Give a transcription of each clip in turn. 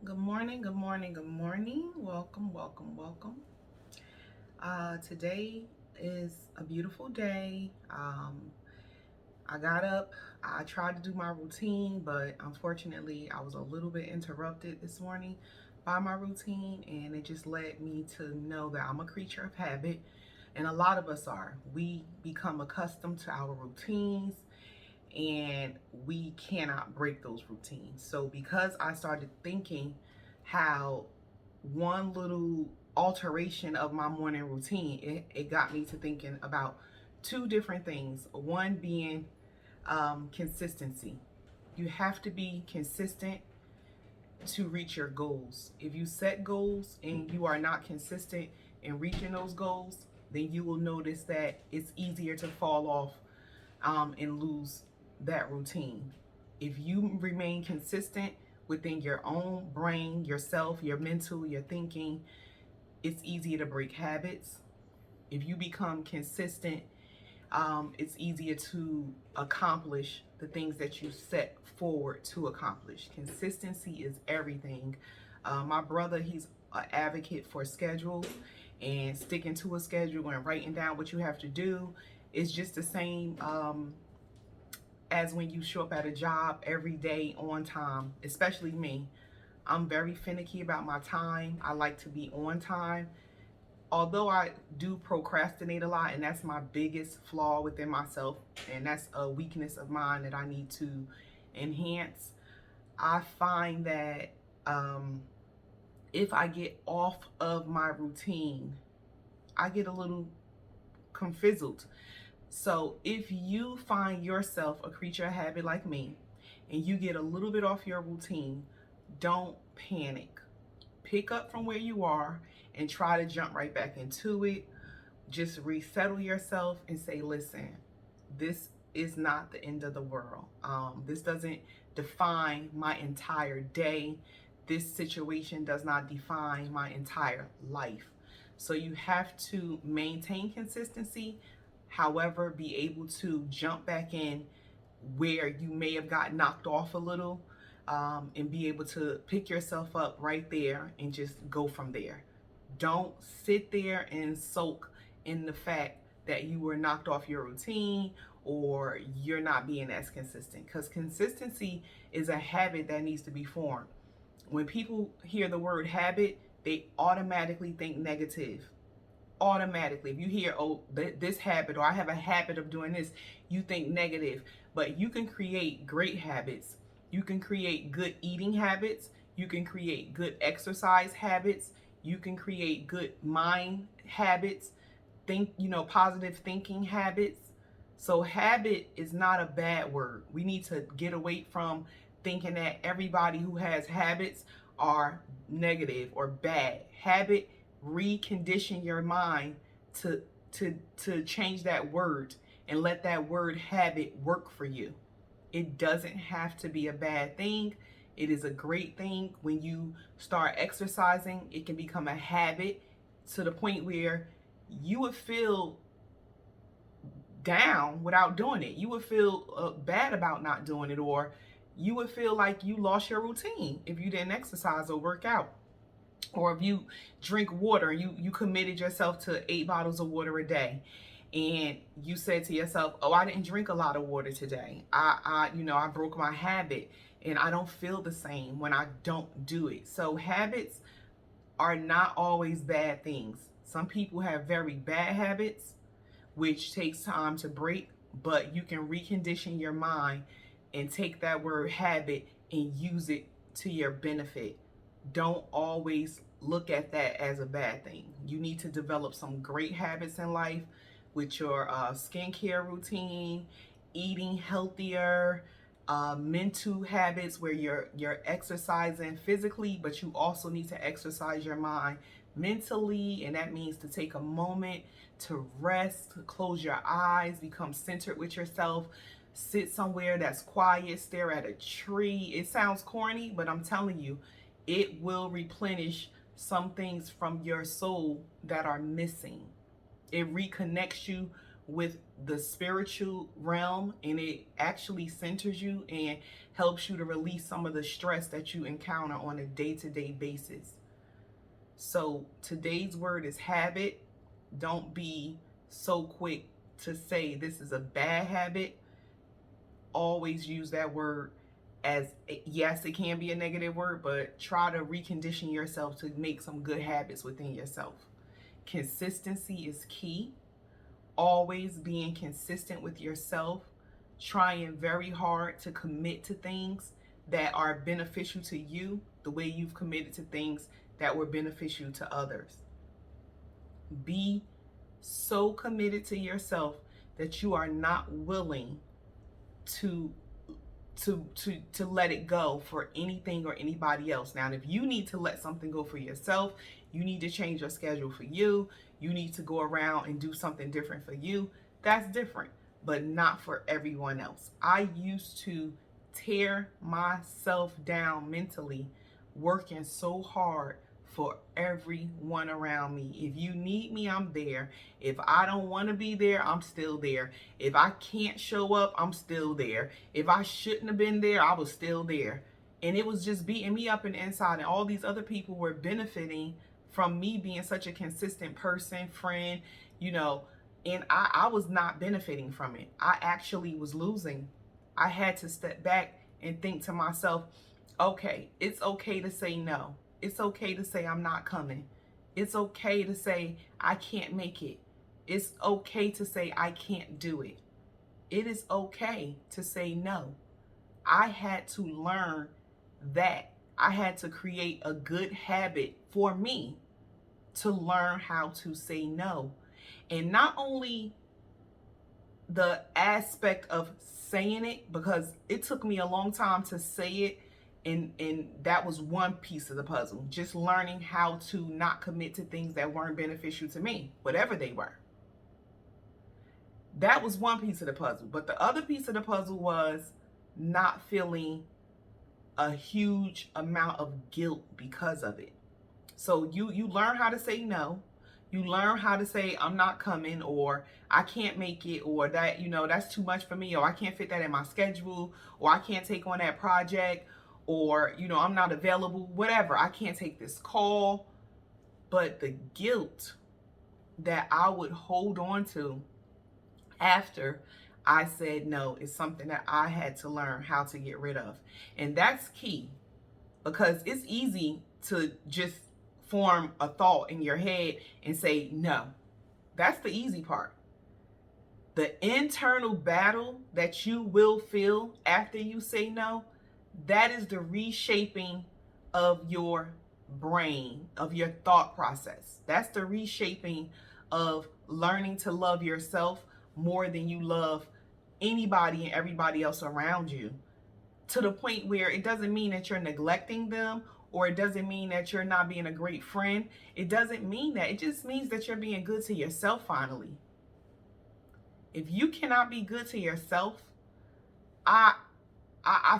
Good morning, good morning, good morning. Welcome, welcome, welcome. Today is a beautiful day. I got up, I tried to do my routine, but unfortunately, I was a little bit interrupted this morning by my routine, and it just led me to know that I'm a creature of habit, and a lot of us are. We become accustomed to our routines and we cannot break those routines. So because I started thinking how one little alteration of my morning routine, it got me to thinking about two different things. One being consistency. You have to be consistent to reach your goals. If you set goals and you are not consistent in reaching those goals, then you will notice that it's easier to fall off and lose that routine. If you remain consistent within your own brain, yourself, your mental, your thinking, it's easier to break habits. If you become consistent, it's easier to accomplish the things that you set forward to accomplish. Consistency is everything. My brother, he's an advocate for schedules and sticking to a schedule and writing down what you have to do. It's just the same as when you show up at a job every day on time, especially me. I'm very finicky about my time. I like to be on time. Although I do procrastinate a lot, and that's my biggest flaw within myself, and that's a weakness of mine that I need to enhance. I find that if I get off of my routine, I get a little confizzled. So if you find yourself a creature of habit like me and you get a little bit off your routine, don't panic. Pick up from where you are and try to jump right back into it. Just resettle yourself and say, listen, this is not the end of the world. This doesn't define my entire day. This situation does not define my entire life. So you have to maintain consistency, however, be able to jump back in where you may have got knocked off a little, and be able to pick yourself up right there and just go from there. Don't sit there and soak in the fact that you were knocked off your routine or you're not being as consistent, because consistency is a habit that needs to be formed. When people hear the word habit, they automatically think negative. Automatically, if you hear, oh, this habit, or I have a habit of doing this, you think negative. But you can create great habits. You can create good eating habits. You can create good exercise habits. You can create good mind habits. Positive thinking habits. So habit is not a bad word. We need to get away from thinking that everybody who has habits are negative or bad. Habit, recondition your mind to to change that word and let that word habit work for you. It doesn't have to be a bad thing. It is a great thing. When you start exercising, it can become a habit to the point where you would feel down without doing it. You would feel bad about not doing it, or you would feel like you lost your routine if you didn't exercise or work out. Or if you drink water, you committed yourself to 8 bottles of water a day, and you said to yourself, "Oh, I didn't drink a lot of water today. I broke my habit, and I don't feel the same when I don't do it." So habits are not always bad things. Some people have very bad habits, which takes time to break, but you can recondition your mind and take that word habit and use it to your benefit. Don't always look at that as a bad thing. You need to develop some great habits in life with your skincare routine, eating healthier, mental habits where you're exercising physically, but you also need to exercise your mind mentally, and that means to take a moment to rest, to close your eyes, become centered with yourself, sit somewhere that's quiet, stare at a tree. It sounds corny, but I'm telling you, it will replenish some things from your soul that are missing. It reconnects you with the spiritual realm, and it actually centers you and helps you to release some of the stress that you encounter on a day-to-day basis. So today's word is habit. Don't be so quick to say this is a bad habit. Always use that word as, yes, it can be a negative word, but try to recondition yourself to make some good habits within yourself. Consistency is key. Always being consistent with yourself, trying very hard to commit to things that are beneficial to you the way you've committed to things that were beneficial to others. Be so committed to yourself that you are not willing to let it go for anything or anybody else. Now, if you need to let something go for yourself, you need to change your schedule for you, you need to go around and do something different for you, that's different, but not for everyone else. I used to tear myself down mentally, working so hard for everyone around me. If you need me, I'm there. If I don't want to be there, I'm still there. If I can't show up, I'm still there. If I shouldn't have been there, I was still there. And it was just beating me up in the inside. And all these other people were benefiting from me being such a consistent person, friend, and I was not benefiting from it. I actually was losing. I had to step back and think to myself, okay, it's okay to say no. It's okay to say I'm not coming. It's okay to say I can't make it. It's okay to say I can't do it. It is okay to say no. I had to learn that. I had to create a good habit for me to learn how to say no. And not only the aspect of saying it, because it took me a long time to say it, and that was one piece of the puzzle. Just learning how to not commit to things that weren't beneficial to me, whatever they were. That was one piece of the puzzle. But the other piece of the puzzle was not feeling a huge amount of guilt because of it. So you learn how to say no. You learn how to say I'm not coming, or I can't make it, or that, that's too much for me, or I can't fit that in my schedule, or I can't take on that project, or, I'm not available, whatever. I can't take this call. But the guilt that I would hold on to after I said no is something that I had to learn how to get rid of. And that's key, because it's easy to just form a thought in your head and say no. That's the easy part. The internal battle that you will feel after you say no, that is the reshaping of your brain, of your thought process. That's the reshaping of learning to love yourself more than you love anybody and everybody else around you, to the point where it doesn't mean that you're neglecting them, or it doesn't mean that you're not being a great friend. It doesn't mean that. It just means that you're being good to yourself finally. If you cannot be good to yourself, I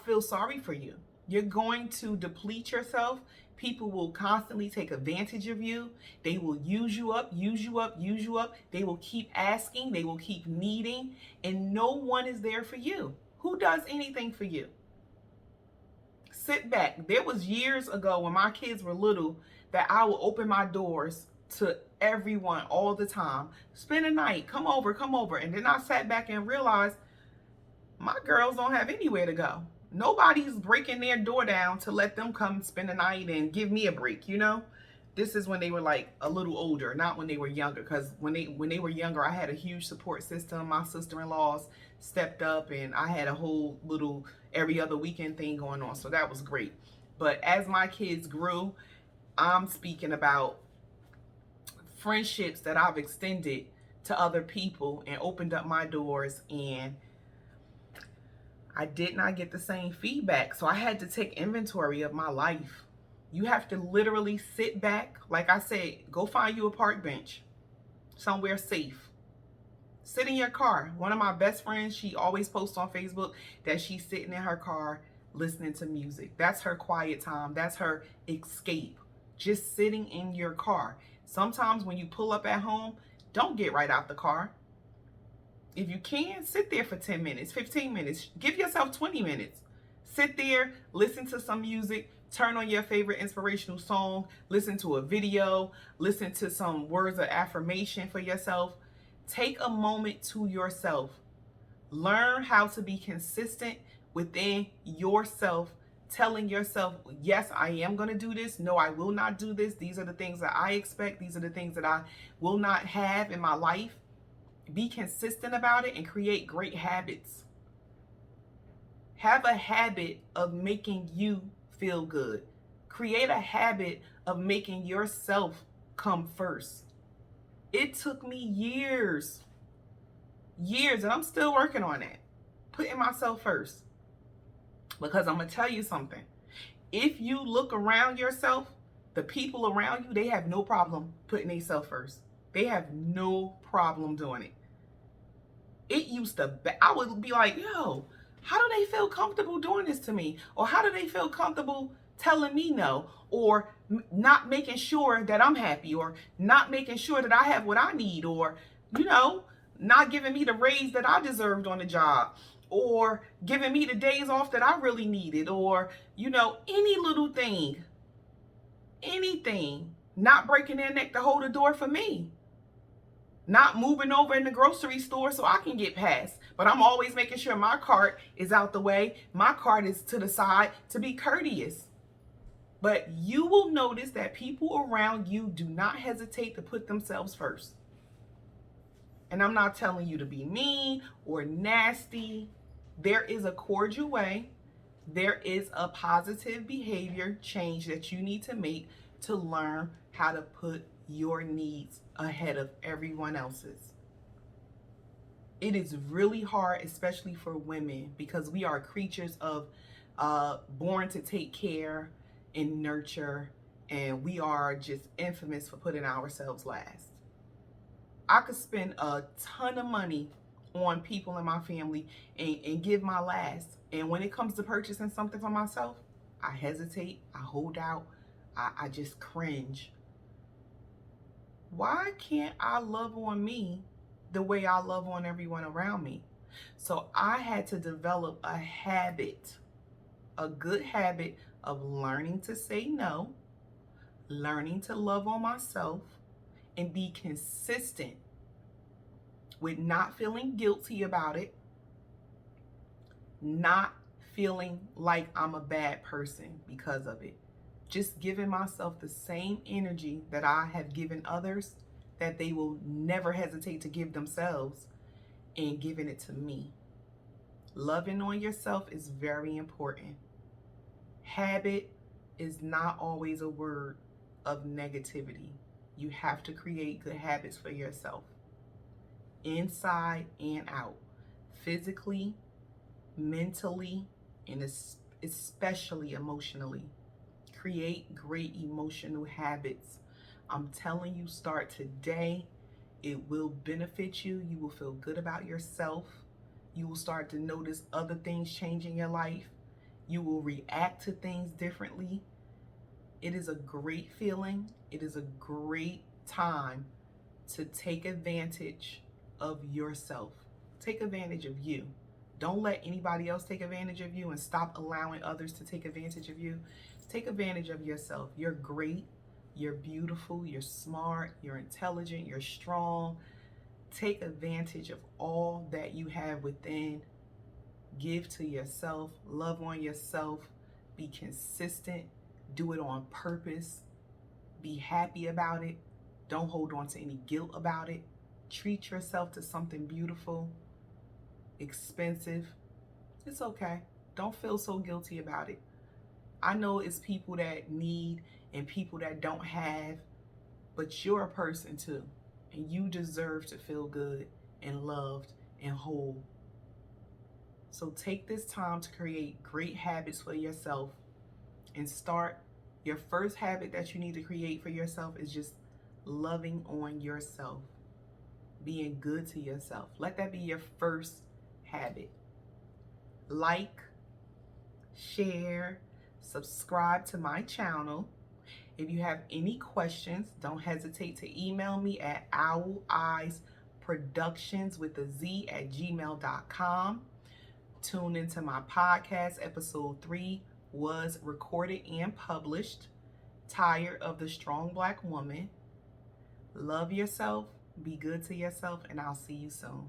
feel sorry for you. You're going to deplete yourself. People will constantly take advantage of you. They will use you up, use you up, use you up. They will keep asking. They will keep needing. And no one is there for you. Who does anything for you? Sit back. There was years ago when my kids were little that I would open my doors to everyone all the time. Spend a night. Come over, come over. And then I sat back and realized my girls don't have anywhere to go. Nobody's breaking their door down to let them come spend the night and give me a break, This is when they were like a little older, not when they were younger. Because when they were younger, I had a huge support system. My sister-in-laws stepped up, and I had a whole little every other weekend thing going on. So that was great. But as my kids grew, I'm speaking about friendships that I've extended to other people and opened up my doors, and I did not get the same feedback. So I had to take inventory of my life. You have to literally sit back. Like I said, go find you a park bench somewhere safe. Sit in your car. One of my best friends, she always posts on Facebook that she's sitting in her car listening to music. That's her quiet time. That's her escape. Just sitting in your car. Sometimes when you pull up at home, don't get right out the car. If you can, sit there for 10 minutes, 15 minutes. Give yourself 20 minutes. Sit there, listen to some music, turn on your favorite inspirational song, listen to a video, listen to some words of affirmation for yourself. Take a moment to yourself. Learn how to be consistent within yourself, telling yourself, yes, I am going to do this. No, I will not do this. These are the things that I expect. These are the things that I will not have in my life. Be consistent about it and create great habits. Have a habit of making you feel good. Create a habit of making yourself come first. It took me years, and I'm still working on that. Putting myself first. Because I'm going to tell you something. If you look around yourself, the people around you, they have no problem putting themselves first. They have no problem doing it. It used to be, I would be like, yo, how do they feel comfortable doing this to me? Or how do they feel comfortable telling me no? Or not making sure that I'm happy? Or not making sure that I have what I need? Or, not giving me the raise that I deserved on the job? Or giving me the days off that I really needed? Or, any little thing. Anything. Not breaking their neck to hold the door for me. Not moving over in the grocery store so I can get past. But I'm always making sure my cart is out the way. My cart is to the side to be courteous. But you will notice that people around you do not hesitate to put themselves first. And I'm not telling you to be mean or nasty. There is a cordial way. There is a positive behavior change that you need to make to learn how to put your needs ahead of everyone else's. It is really hard, especially for women, because we are creatures of born to take care and nurture, and we are just infamous for putting ourselves last. I could spend a ton of money on people in my family and give my last. And when it comes to purchasing something for myself, I hesitate, I hold out, I just cringe. Why can't I love on me the way I love on everyone around me? So I had to develop a habit, a good habit of learning to say no, learning to love on myself, and be consistent with not feeling guilty about it, not feeling like I'm a bad person because of it. Just giving myself the same energy that I have given others, that they will never hesitate to give themselves, and giving it to me. Loving on yourself is very important. Habit is not always a word of negativity. You have to create good habits for yourself, inside and out, physically, mentally, and especially emotionally. Create great emotional habits. I'm telling you, start today. It will benefit you. You will feel good about yourself. You will start to notice other things change in your life. You will react to things differently. It is a great feeling. It is a great time to take advantage of yourself. Take advantage of you. Don't let anybody else take advantage of you and stop allowing others to take advantage of you. Take advantage of yourself. You're great. You're beautiful. You're smart. You're intelligent. You're strong. Take advantage of all that you have within. Give to yourself. Love on yourself. Be consistent. Do it on purpose. Be happy about it. Don't hold on to any guilt about it. Treat yourself to something beautiful, expensive. It's okay. Don't feel so guilty about it. I know it's people that need and people that don't have, but you're a person too, and you deserve to feel good and loved and whole. So take this time to create great habits for yourself and start. Your first habit that you need to create for yourself is just loving on yourself, being good to yourself. Let that be your first habit. Like, share, subscribe to my channel. If you have any questions, don't hesitate to email me at owleyespod productions with a Z at gmail.com. Tune into my podcast. Episode 3 was recorded and published. Tired of the Strong Black Woman. Love yourself, be good to yourself, and I'll see you soon.